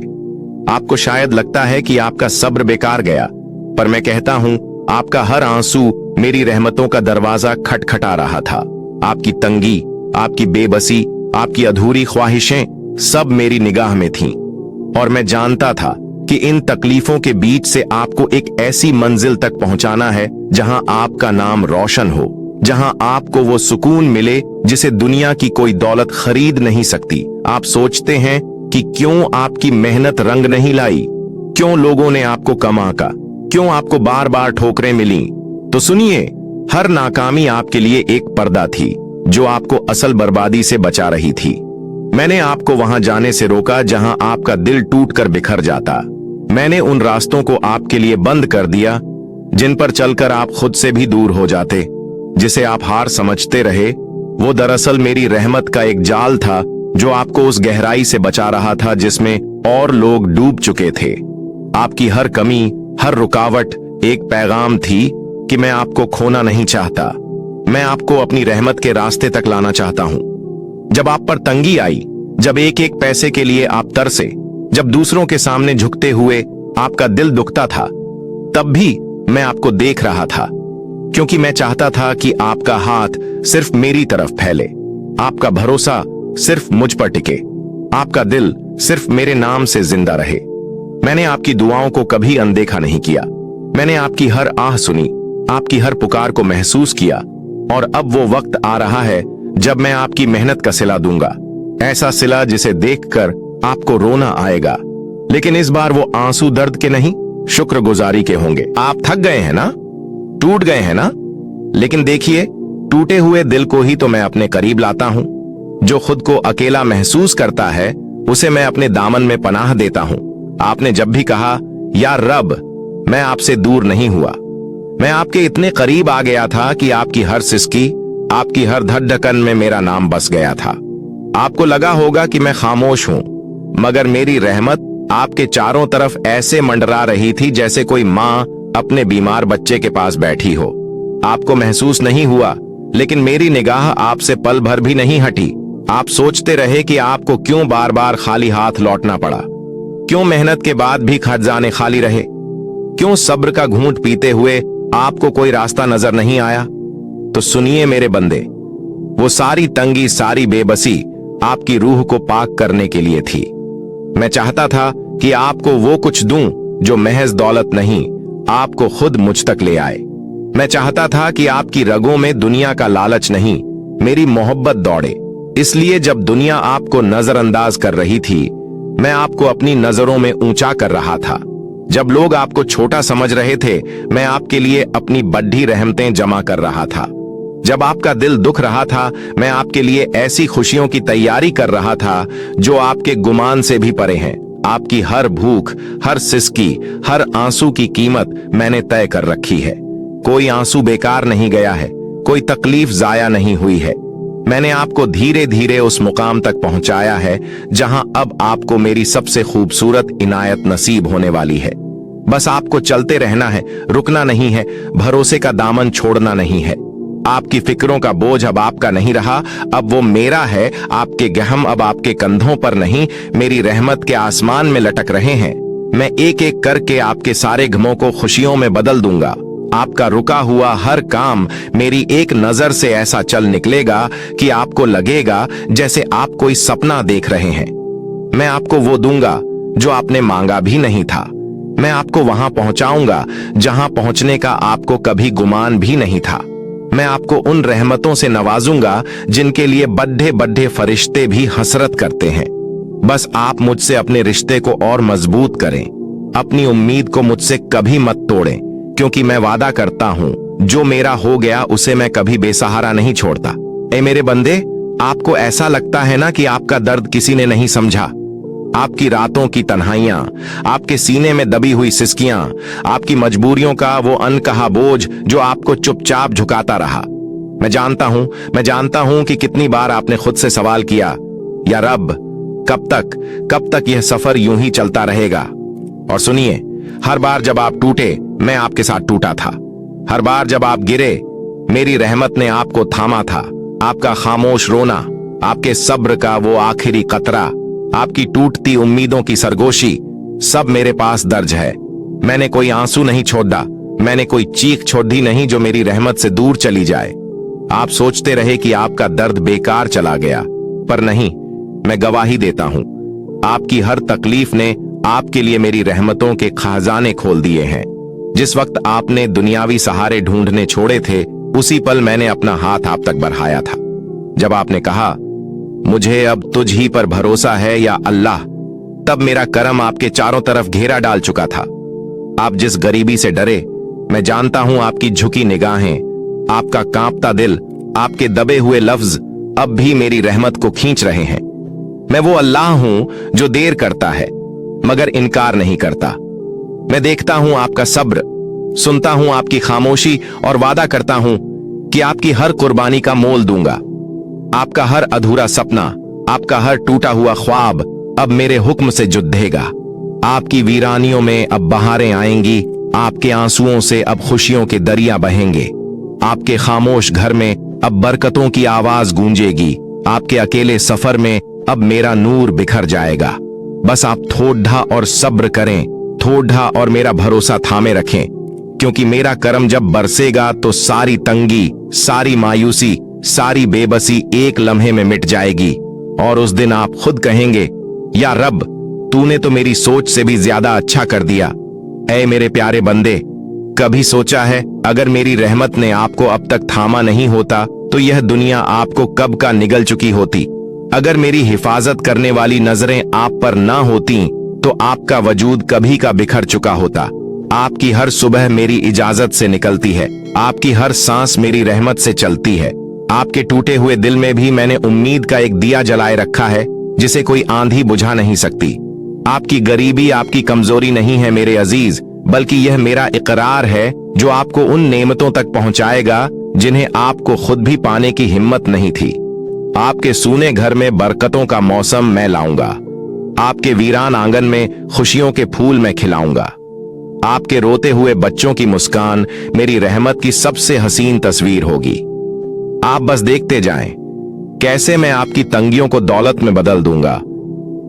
आपको शायद लगता है कि आपका सब्र बेकार गया, पर मैं कहता हूं, आपका हर आंसू मेरी रहमतों का दरवाजा खटखटा रहा था। आपकी तंगी, आपकी बेबसी, आपकी अधूरी ख्वाहिशें सब मेरी निगाह में थीं, और मैं जानता था कि इन तकलीफों के बीच से आपको एक ऐसी मंजिल तक पहुंचाना है जहां आपका नाम रोशन हो, जहां आपको वो सुकून मिले जिसे दुनिया की कोई दौलत खरीद नहीं सकती। आप सोचते हैं कि क्यों आपकी मेहनत रंग नहीं लाई, क्यों लोगों ने आपको कम आंका, क्यों आपको बार बार ठोकरें मिली। तो सुनिए, हर नाकामी आपके लिए एक पर्दा थी जो आपको असल बर्बादी से बचा रही थी। मैंने आपको वहां जाने से रोका जहां आपका दिल टूटकर बिखर जाता। मैंने उन रास्तों को आपके लिए बंद कर दिया जिन पर चलकर आप खुद से भी दूर हो जाते। जिसे आप हार समझते रहे, वो दरअसल मेरी रहमत का एक जाल था जो आपको उस गहराई से बचा रहा था जिसमें और लोग डूब चुके थे। आपकी हर कमी, हर रुकावट एक पैगाम थी कि मैं आपको खोना नहीं चाहता। मैं आपको अपनी रहमत के रास्ते तक लाना चाहता हूं। जब आप पर तंगी आई, जब एक एक पैसे के लिए आप तरसे, जब दूसरों के सामने झुकते हुए आपका दिल दुखता था, तब भी मैं आपको देख रहा था, क्योंकि मैं चाहता था कि आपका हाथ सिर्फ मेरी तरफ फैले, आपका भरोसा सिर्फ मुझ पर टिके, आपका दिल सिर्फ मेरे नाम से जिंदा रहे। मैंने आपकी दुआओं को कभी अनदेखा नहीं किया। मैंने आपकी हर आह सुनी, आपकी हर पुकार को महसूस किया, और अब वो वक्त आ रहा है जब मैं आपकी मेहनत का सिला दूंगा। ऐसा सिला जिसे देखकर आपको रोना आएगा, लेकिन इस बार वो आंसू दर्द के नहीं, शुक्रगुजारी के होंगे। आप थक गए हैं ना, टूट गए हैं ना, लेकिन देखिए, टूटे हुए दिल को ही तो मैं अपने करीब लाता हूं। जो खुद को अकेला महसूस करता है, उसे मैं अपने दामन में पनाह देता हूं। आपने जब भी कहा, या रब, मैं आपसे दूर नहीं हुआ। मैं आपके इतने करीब आ गया था कि आपकी हर सिसकी, आपकी हर धड़कन में मेरा नाम बस गया था। आपको लगा होगा कि मैं खामोश हूं, मगर मेरी रहमत आपके चारों तरफ ऐसे मंडरा रही थी जैसे कोई मां अपने बीमार बच्चे के पास बैठी हो। आपको महसूस नहीं हुआ, लेकिन मेरी निगाह आपसे पल भर भी नहीं हटी। आप सोचते रहे कि आपको क्यों बार बार खाली हाथ लौटना पड़ा, क्यों मेहनत के बाद भी खजाने खाली रहे, क्यों सब्र का घूंट पीते हुए आपको कोई रास्ता नजर नहीं आया। तो सुनिए मेरे बंदे, वो सारी तंगी, सारी बेबसी आपकी रूह को पाक करने के लिए थी। मैं चाहता था कि आपको वो कुछ दूं जो महज दौलत नहीं, आपको खुद मुझ तक ले आए। मैं चाहता था कि आपकी रगों में दुनिया का लालच नहीं, मेरी मोहब्बत दौड़े। इसलिए जब दुनिया आपको नजरअंदाज कर रही थी, मैं आपको अपनी नजरों में ऊंचा कर रहा था। जब लोग आपको छोटा समझ रहे थे, मैं आपके लिए अपनी बड्ढी रहमतें जमा कर रहा था। जब आपका दिल दुख रहा था, मैं आपके लिए ऐसी खुशियों की तैयारी कर रहा था जो आपके गुमान से भी परे हैं। आपकी हर भूख, हर सिसकी, हर आंसू की कीमत मैंने तय कर रखी है। कोई आंसू बेकार नहीं गया है, कोई तकलीफ जाया नहीं हुई है। मैंने आपको धीरे धीरे उस मुकाम तक पहुंचाया है जहां अब आपको मेरी सबसे खूबसूरत इनायत नसीब होने वाली है। बस आपको चलते रहना है, रुकना नहीं है, भरोसे का दामन छोड़ना नहीं है। आपकी फिक्रों का बोझ अब आपका नहीं रहा, अब वो मेरा है। आपके गहम अब आपके कंधों पर नहीं, मेरी रहमत के आसमान में लटक रहे हैं। मैं एक एक करके आपके सारे गमों को खुशियों में बदल दूंगा। आपका रुका हुआ हर काम मेरी एक नजर से ऐसा चल निकलेगा कि आपको लगेगा जैसे आप कोई सपना देख रहे हैं। मैं आपको वो दूंगा जो आपने मांगा भी नहीं था। मैं आपको वहां पहुंचाऊंगा जहां पहुंचने का आपको कभी गुमान भी नहीं था। मैं आपको उन रहमतों से नवाजूंगा जिनके लिए बड्ढे बड्ढे फरिश्ते भी हसरत करते हैं। बस आप मुझसे अपने रिश्ते को और मजबूत करें। अपनी उम्मीद को मुझसे कभी मत तोड़ें, क्योंकि मैं वादा करता हूं जो मेरा हो गया उसे मैं कभी बेसहारा नहीं छोड़ता। ए मेरे बंदे, आपको ऐसा लगता है ना कि आपका दर्द किसी ने नहीं समझा। आपकी रातों की तन्हाइयां, आपके सीने में दबी हुई सिसकियां, आपकी मजबूरियों का वो अनकहा बोझ जो आपको चुपचाप झुकाता रहा। मैं जानता हूं कि कितनी बार आपने खुद से सवाल किया, या रब, कब तक यह सफर यूं ही चलता रहेगा। और सुनिए, हर बार जब आप टूटे, मैं आपके साथ टूटा था। हर बार जब आप गिरे, मेरी रहमत ने आपको थामा था। आपका खामोश रोना, आपके सब्र का वो आखिरी कतरा, आपकी टूटती उम्मीदों की सरगोशी, सब मेरे पास दर्ज है। मैंने कोई आंसू नहीं छोड़ा, मैंने कोई चीख छोड़ी नहीं जो मेरी रहमत से दूर चली जाए। आप सोचते रहे कि आपका दर्द बेकार चला गया, पर नहीं, मैं गवाही देता हूं, आपकी हर तकलीफ ने आपके लिए मेरी रहमतों के खजाने खोल दिए हैं। जिस वक्त आपने दुनियावी सहारे ढूंढने छोड़े थे, उसी पल मैंने अपना हाथ आप तक बढ़ाया था। जब आपने कहा, मुझे अब तुझ ही पर भरोसा है या अल्लाह, तब मेरा करम आपके चारों तरफ घेरा डाल चुका था। आप जिस गरीबी से डरे, मैं जानता हूं आपकी झुकी निगाहें, आपका कांपता दिल, आपके दबे हुए लफ्ज अब भी मेरी रहमत को खींच रहे हैं। मैं वो अल्लाह हूं जो देर करता है मगर इनकार नहीं करता। मैं देखता हूं आपका सब्र, सुनता हूं आपकी खामोशी और वादा करता हूं कि आपकी हर कुर्बानी का मोल दूंगा। आपका हर अधूरा सपना, आपका हर टूटा हुआ ख्वाब अब मेरे हुक्म से जुद्धेगा। आपकी वीरानियों में अब बहारें आएंगी, आपके आंसुओं से अब खुशियों के दरिया बहेंगे। आपके खामोश घर में अब बरकतों की आवाज गूंजेगी। आपके अकेले सफर में अब मेरा नूर बिखर जाएगा। बस आप थोड़ा और सब्र करें, थोड़ा और मेरा भरोसा थामे रखें, क्योंकि मेरा करम जब बरसेगा तो सारी तंगी, सारी मायूसी, सारी बेबसी एक लम्हे में मिट जाएगी। और उस दिन आप खुद कहेंगे, या रब, तूने तो मेरी सोच से भी ज्यादा अच्छा कर दिया। ऐ मेरे प्यारे बंदे, कभी सोचा है अगर मेरी रहमत ने आपको अब तक थामा नहीं होता तो यह दुनिया आपको कब का निगल चुकी होती। अगर मेरी हिफाजत करने वाली नजरें आप पर ना होती तो आपका वजूद कभी का बिखर चुका होता। आपकी हर सुबह मेरी इजाजत से निकलती है, आपकी हर सांस मेरी रहमत से चलती है। आपके टूटे हुए दिल में भी मैंने उम्मीद का एक दिया जलाए रखा है जिसे कोई आंधी बुझा नहीं सकती। आपकी गरीबी आपकी कमजोरी नहीं है मेरे अजीज, बल्कि यह मेरा इकरार है जो आपको उन नेमतों तक पहुंचाएगा जिन्हें आपको खुद भी पाने की हिम्मत नहीं थी। आपके सूने घर में बरकतों का मौसम मैं लाऊंगा। आपके वीरान आंगन में खुशियों के फूल मैं खिलाऊंगा। आपके रोते हुए बच्चों की मुस्कान मेरी रहमत की सबसे हसीन तस्वीर होगी। आप बस देखते जाएं, कैसे मैं आपकी तंगियों को दौलत में बदल दूंगा,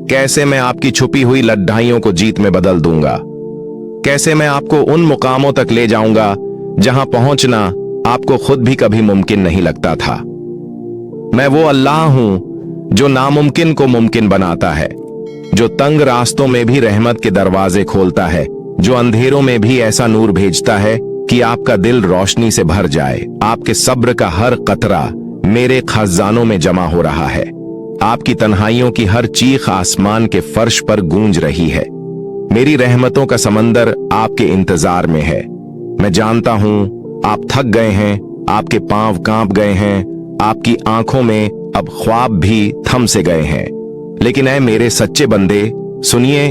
कैसे मैं आपकी छुपी हुई लड्ढाइयों को जीत में बदल दूंगा, कैसे मैं आपको उन मुकामों तक ले जाऊंगा जहां पहुंचना आपको खुद भी कभी मुमकिन नहीं लगता था। मैं वो अल्लाह हूं जो नामुमकिन को मुमकिन बनाता है, जो तंग रास्तों में भी रहमत के दरवाजे खोलता है, जो अंधेरों में भी ऐसा नूर भेजता है कि आपका दिल रोशनी से भर जाए। आपके सब्र का हर कतरा मेरे खजानों में जमा हो रहा है। आपकी तन्हाइयों की हर चीख आसमान के फर्श पर गूंज रही है। मेरी रहमतों का समंदर आपके इंतजार में है। मैं जानता हूं आप थक गए हैं, आपके पांव कांप गए हैं, आपकी आंखों में अब ख्वाब भी थम से गए हैं। लेकिन ऐ मेरे सच्चे बंदे, सुनिए,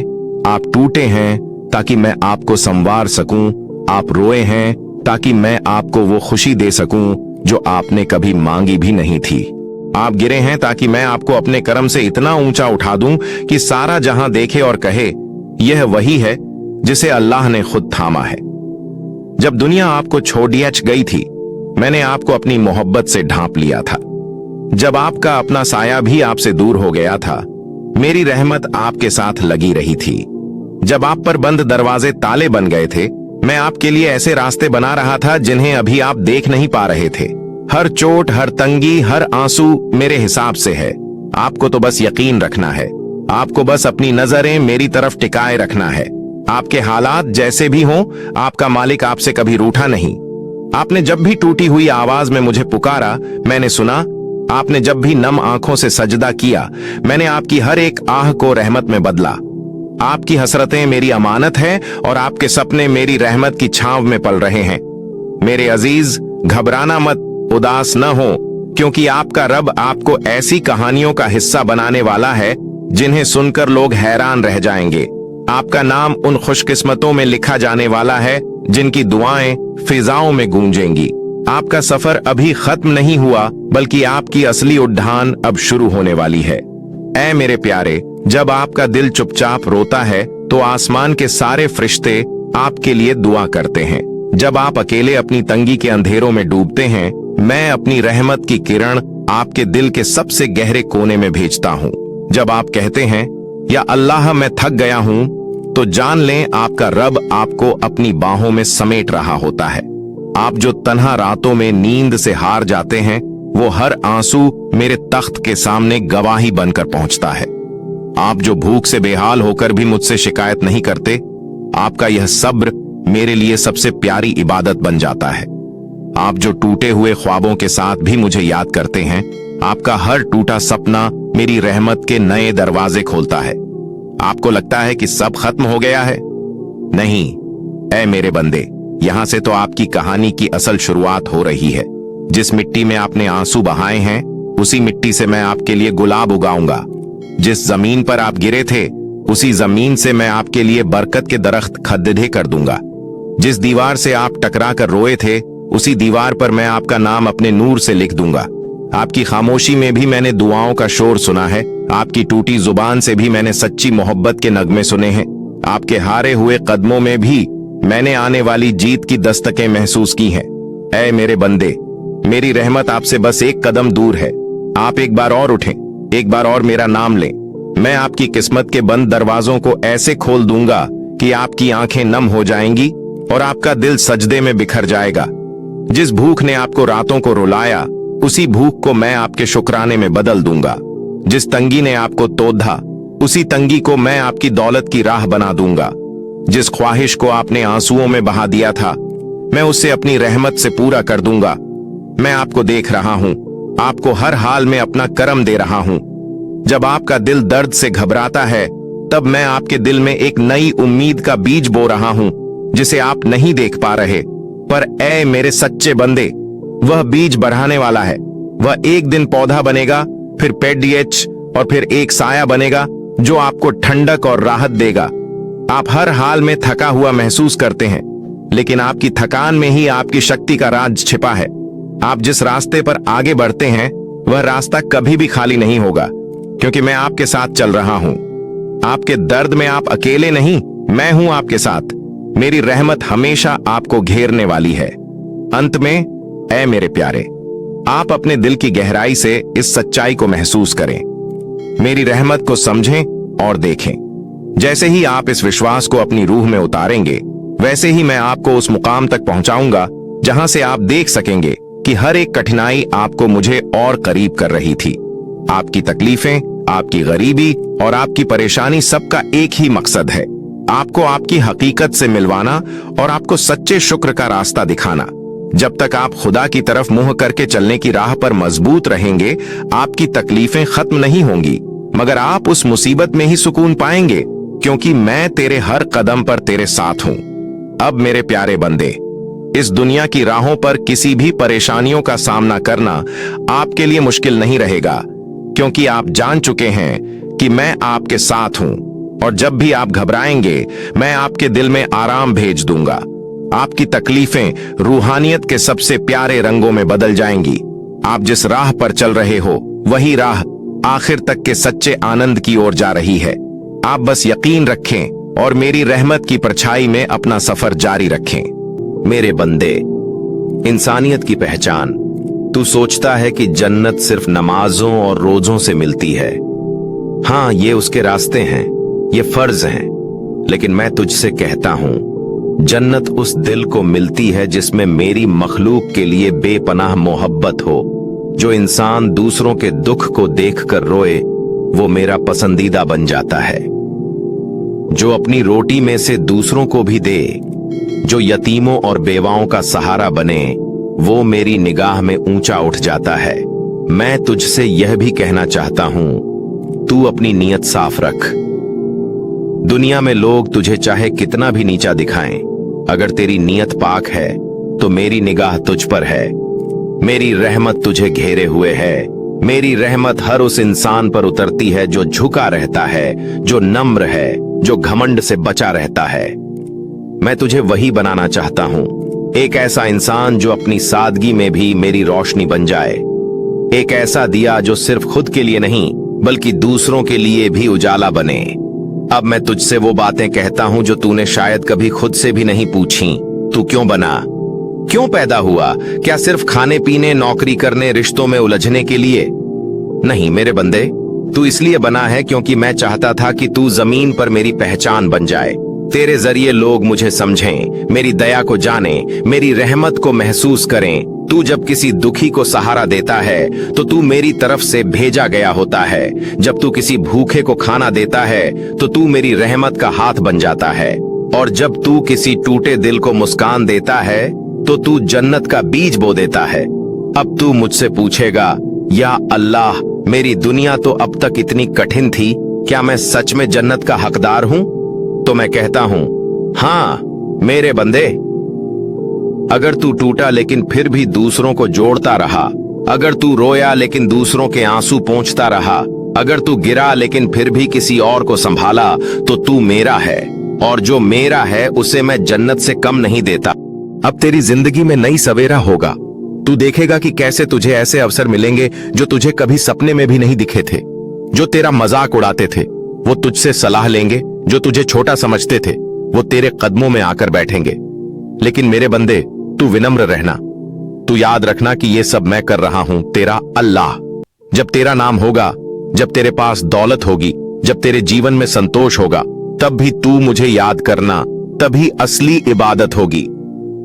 आप टूटे हैं ताकि मैं आपको संवार सकूं, आप रोए हैं ताकि मैं आपको वो खुशी दे सकूं जो आपने कभी मांगी भी नहीं थी। आप गिरे हैं ताकि मैं आपको अपने करम से इतना ऊंचा उठा दूं कि सारा जहां देखे और कहे, यह वही है जिसे अल्लाह ने खुद थामा है। जब दुनिया आपको छोड़िया गई थी, मैंने आपको अपनी मोहब्बत से ढांप लिया था। जब आपका अपना साया भी आपसे दूर हो गया था, मेरी रहमत आपके साथ लगी रही थी। जब आप पर बंद दरवाजे ताले बन गए थे, मैं आपके लिए ऐसे रास्ते बना रहा था जिन्हें अभी आप देख नहीं पा रहे थे। हर चोट, हर तंगी, हर आंसू मेरे हिसाब से है। आपको तो बस यकीन रखना है, आपको बस अपनी नजरें मेरी तरफ टिकाए रखना है। आपके हालात जैसे भी हों, आपका मालिक आपसे कभी रूठा नहीं। आपने जब भी टूटी हुई आवाज में मुझे पुकारा, मैंने सुना। आपने जब भी नम आंखों से सजदा किया, मैंने आपकी हर एक आह को रहमत में बदला। आपकी हसरतें मेरी अमानत है और आपके सपने मेरी रहमत की छांव में पल रहे हैं। मेरे अजीज, घबराना मत, उदास न हो, क्योंकि आपका रब आपको ऐसी कहानियों का हिस्सा बनाने वाला है जिन्हें सुनकर लोग हैरान रह जाएंगे। आपका नाम उन खुशकिस्मतों में लिखा जाने वाला है जिनकी दुआएं फिजाओं में गूंजेंगी। आपका सफर अभी खत्म नहीं हुआ, बल्कि आपकी असली उड़ान अब शुरू होने वाली है। ऐ मेरे प्यारे, जब आपका दिल चुपचाप रोता है तो आसमान के सारे फरिश्ते आपके लिए दुआ करते हैं। जब आप अकेले अपनी तंगी के अंधेरों में डूबते हैं, मैं अपनी रहमत की किरण आपके दिल के सबसे गहरे कोने में भेजता हूँ। जब आप कहते हैं, या अल्लाह मैं थक गया हूँ, तो जान लें आपका रब आपको अपनी बाहों में समेट रहा होता है। आप जो तन्हा रातों में नींद से हार जाते हैं, वो हर आंसू मेरे तख्त के सामने गवाही बनकर पहुंचता है। आप जो भूख से बेहाल होकर भी मुझसे शिकायत नहीं करते, आपका यह सब्र मेरे लिए सबसे प्यारी इबादत बन जाता है। आप जो टूटे हुए ख्वाबों के साथ भी मुझे याद करते हैं, आपका हर टूटा सपना मेरी रहमत के नए दरवाजे खोलता है। आपको लगता है कि सब खत्म हो गया है? नहीं, ऐ मेरे बंदे, यहां से तो आपकी कहानी की असल शुरुआत हो रही है। जिस मिट्टी में आपने आंसू बहाए हैं, उसी मिट्टी से मैं आपके लिए गुलाब उगाऊंगा। जिस जमीन पर आप गिरे थे उसी जमीन से मैं आपके लिए बरकत के दरख्त खद्दे कर दूंगा। जिस दीवार से आप टकरा कर रोए थे उसी दीवार पर मैं आपका नाम अपने नूर से लिख दूंगा। आपकी खामोशी में भी मैंने दुआओं का शोर सुना है, आपकी टूटी जुबान से भी मैंने सच्ची मोहब्बत के नगमे सुने हैं, आपके हारे हुए कदमों में भी मैंने आने वाली जीत की दस्तकें महसूस की हैं। ऐ मेरे बंदे, मेरी रहमत आपसे बस एक कदम दूर है। आप एक बार और उठें, एक बार और मेरा नाम लें। मैं आपकी किस्मत के बंद दरवाजों को ऐसे खोल दूंगा कि आपकी आंखें नम हो जाएंगी और आपका दिल सजदे में बिखर जाएगा। जिस भूख ने आपको रातों को रुलाया उसी भूख को मैं आपके शुक्राने में बदल दूंगा। जिस तंगी ने आपको तोधा उसी तंगी को मैं आपकी दौलत की राह बना दूंगा। जिस ख्वाहिश को आपने आंसुओं में बहा दिया था मैं उसे अपनी रहमत से पूरा कर दूंगा। मैं आपको देख रहा हूं, आपको हर हाल में अपना करम दे रहा हूं। जब आपका दिल दर्द से घबराता है तब मैं आपके दिल में एक नई उम्मीद का बीज बो रहा हूं जिसे आप नहीं देख पा रहे। पर ऐ मेरे सच्चे बंदे, वह बीज बढ़ाने वाला है। वह एक दिन पौधा बनेगा, फिर पेड़ और फिर एक साया बनेगा जो आपको ठंडक और राहत देगा। आप हर हाल में थका हुआ महसूस करते हैं, लेकिन आपकी थकान में ही आपकी शक्ति का राज छिपा है। आप जिस रास्ते पर आगे बढ़ते हैं वह रास्ता कभी भी खाली नहीं होगा, क्योंकि मैं आपके साथ चल रहा हूं। आपके दर्द में आप अकेले नहीं, मैं हूं आपके साथ। मेरी रहमत हमेशा आपको घेरने वाली है। अंत में ऐ मेरे प्यारे, आप अपने दिल की गहराई से इस सच्चाई को महसूस करें, मेरी रहमत को समझें और देखें। जैसे ही आप इस विश्वास को अपनी रूह में उतारेंगे वैसे ही मैं आपको उस मुकाम तक पहुंचाऊंगा जहां से आप देख सकेंगे कि हर एक कठिनाई आपको मुझे और करीब कर रही थी। आपकी तकलीफें, आपकी गरीबी और आपकी परेशानी सबका एक ही मकसद है, आपको आपकी हकीकत से मिलवाना और आपको सच्चे शुक्र का रास्ता दिखाना। जब तक आप खुदा की तरफ मुंह करके चलने की राह पर मजबूत रहेंगे आपकी तकलीफें खत्म नहीं होंगी, मगर आप उस मुसीबत में ही सुकून पाएंगे, क्योंकि मैं तेरे हर कदम पर तेरे साथ हूं। अब मेरे प्यारे बंदे, इस दुनिया की राहों पर किसी भी परेशानियों का सामना करना आपके लिए मुश्किल नहीं रहेगा, क्योंकि आप जान चुके हैं कि मैं आपके साथ हूं। और जब भी आप घबराएंगे मैं आपके दिल में आराम भेज दूंगा। आपकी तकलीफें रूहानियत के सबसे प्यारे रंगों में बदल जाएंगी। आप जिस राह पर चल रहे हो वही राह आखिर तक के सच्चे आनंद की ओर जा रही है। आप बस यकीन रखें और मेरी रहमत की परछाई में अपना सफर जारी रखें। मेरे बंदे, इंसानियत की पहचान, तू सोचता है कि जन्नत सिर्फ नमाजों और रोजों से मिलती है। हाँ, ये उसके रास्ते हैं, ये फर्ज हैं, लेकिन मैं तुझसे कहता हूं, जन्नत उस दिल को मिलती है जिसमें मेरी मखलूक के लिए बेपनाह मोहब्बत हो। जो इंसान दूसरों के दुख को देखकर रोए वो मेरा पसंदीदा बन जाता है। जो अपनी रोटी में से दूसरों को भी दे, जो यतीमों और बेवाओं का सहारा बने, वो मेरी निगाह में ऊंचा उठ जाता है। मैं तुझसे यह भी कहना चाहता हूं, तू अपनी नीयत साफ रख। दुनिया में लोग तुझे चाहे कितना भी नीचा दिखाएं, अगर तेरी नीयत पाक है तो मेरी निगाह तुझ पर है। मेरी रहमत तुझे घेरे हुए है। मेरी रहमत हर उस इंसान पर उतरती है जो झुका रहता है, जो नम्र है, जो घमंड से बचा रहता है। मैं तुझे वही बनाना चाहता हूं, एक ऐसा इंसान जो अपनी सादगी में भी मेरी रोशनी बन जाए, एक ऐसा दिया जो सिर्फ खुद के लिए नहीं बल्कि दूसरों के लिए भी उजाला बने। अब मैं तुझसे वो बातें कहता हूं जो तूने शायद कभी खुद से भी नहीं पूछी। तू क्यों बना, क्यों पैदा हुआ? क्या सिर्फ खाने पीने, नौकरी करने, रिश्तों में उलझने के लिए? नहीं मेरे बंदे, तू इसलिए बना है क्योंकि मैं चाहता था कि तू जमीन पर मेरी पहचान बन जाए। तेरे जरिए लोग मुझे समझें, मेरी दया को जानें, मेरी रहमत को महसूस करें। तू जब किसी दुखी को सहारा देता है तो तू मेरी तरफ से भेजा गया होता है। जब तू किसी भूखे को खाना देता है तो तू मेरी रहमत का हाथ बन जाता है। और जब तू किसी टूटे दिल को मुस्कान देता है तो तू जन्नत का बीज बो देता है। अब तू मुझसे पूछेगा, या अल्लाह, मेरी दुनिया तो अब तक इतनी कठिन थी, क्या मैं सच में जन्नत का हकदार हूं? तो मैं कहता हूं, हां मेरे बंदे। अगर तू टूटा लेकिन फिर भी दूसरों को जोड़ता रहा, अगर तू रोया लेकिन दूसरों के आंसू पोंछता रहा, अगर तू गिरा लेकिन फिर भी किसी और को संभाला तो तू मेरा है, और जो मेरा है उसे मैं जन्नत से कम नहीं देता। अब तेरी जिंदगी में नई सवेरा होगा। तू देखेगा कि कैसे तुझे ऐसे अवसर मिलेंगे जो तुझे कभी सपने में भी नहीं दिखे थे। जो तेरा मजाक उड़ाते थे वो तुझसे सलाह लेंगे, जो तुझे छोटा समझते थे वो तेरे कदमों में आकर बैठेंगे। लेकिन मेरे बंदे, तू विनम्र रहना। तू याद रखना कि ये सब मैं कर रहा हूं, तेरा अल्लाह। जब तेरा नाम होगा, जब तेरे पास दौलत होगी, जब तेरे जीवन में संतोष होगा, तब भी तू मुझे याद करना, तभी असली इबादत होगी।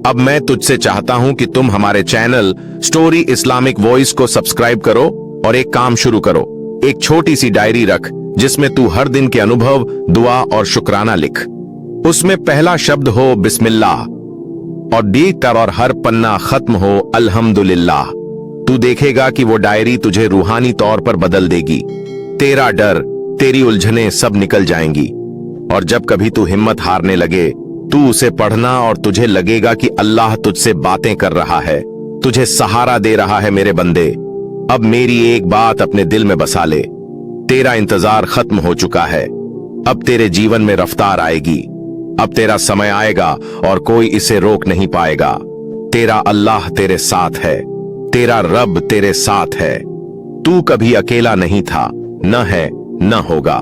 अब मैं तुझसे चाहता हूं कि तुम हमारे चैनल स्टोरी इस्लामिक वॉइस को सब्सक्राइब करो और एक काम शुरू करो। एक छोटी सी डायरी रख जिसमें तू हर दिन के अनुभव, दुआ और शुक्राना लिख। उसमें पहला शब्द हो बिस्मिल्लाह और देखकर और हर पन्ना खत्म हो अल्हम्दुलिल्लाह। तू देखेगा कि वो डायरी तुझे रूहानी तौर पर बदल देगी। तेरा डर, तेरी उलझनें सब निकल जाएंगी। और जब कभी तू हिम्मत हारने लगे, तू उसे पढ़ना और तुझे लगेगा कि अल्लाह तुझसे बातें कर रहा है, तुझे सहारा दे रहा है। मेरे बंदे, अब मेरी एक बात अपने दिल में बसा ले। तेरा इंतजार खत्म हो चुका है। अब तेरे जीवन में रफ्तार आएगी। अब तेरा समय आएगा और कोई इसे रोक नहीं पाएगा। तेरा अल्लाह तेरे साथ है, तेरा रब तेरे साथ है। तू कभी अकेला नहीं था, न है, न होगा।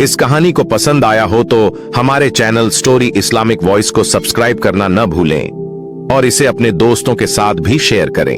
इस कहानी को पसंद आया हो तो हमारे चैनल स्टोरी इस्लामिक वॉइस को सब्सक्राइब करना न भूलें और इसे अपने दोस्तों के साथ भी शेयर करें।